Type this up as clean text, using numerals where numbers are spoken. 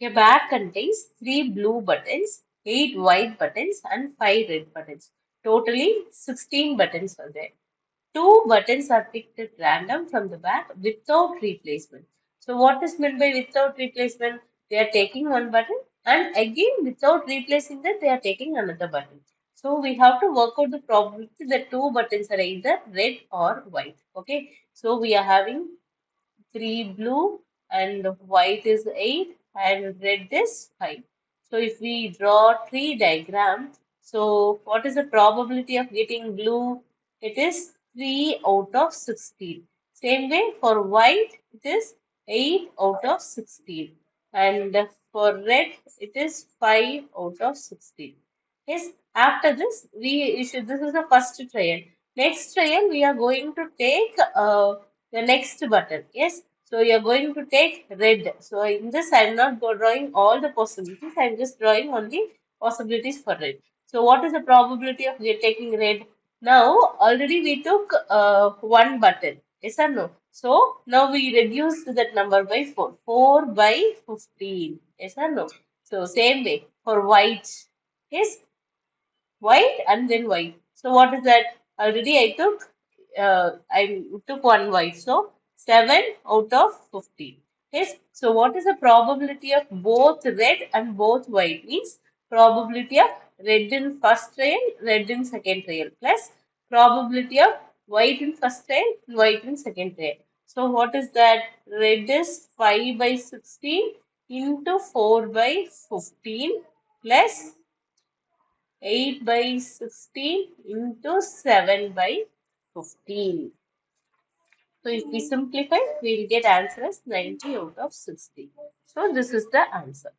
A bag contains 3 blue buttons, 8 white buttons, and 5 red buttons. Totally 16 buttons are there. 2 buttons are picked at random from the bag without replacement. So what is meant by without replacement? They are taking one button and again without replacing that they are taking another button. So we have to work out the probability that 2 buttons are either red or white. Okay. So we are having 3 blue and white is 8 and red is 5. So if we draw tree diagram, so what is the probability of getting blue? It is 3 out of 16. Same way for white, it is 8 out of 16. And for red, it is 5 out of 16. Yes, after this, this is the first trial. Next trial, we are going to take the next button. Yes, so you are going to take red. So in this, I am not drawing all the possibilities. I am just drawing only possibilities for red. So what is the probability of taking red? Now already we took one button. Yes or no? So now we reduced that number by 4. 4 by 15. Yes or no? So same way for white. Yes, white and then white. So what is that? Already I took one white. So 7 out of 15. Yes. So what is the probability of both red and both white? Means probability of red in first trial, red in second trial plus probability of white in first trial, white in second trial. So what is that? Red is 5 by 16 into 4 by 15 plus 8 by 16 into 7 by 15. So if we simplify, we will get answer as 90 out of 60. So this is the answer.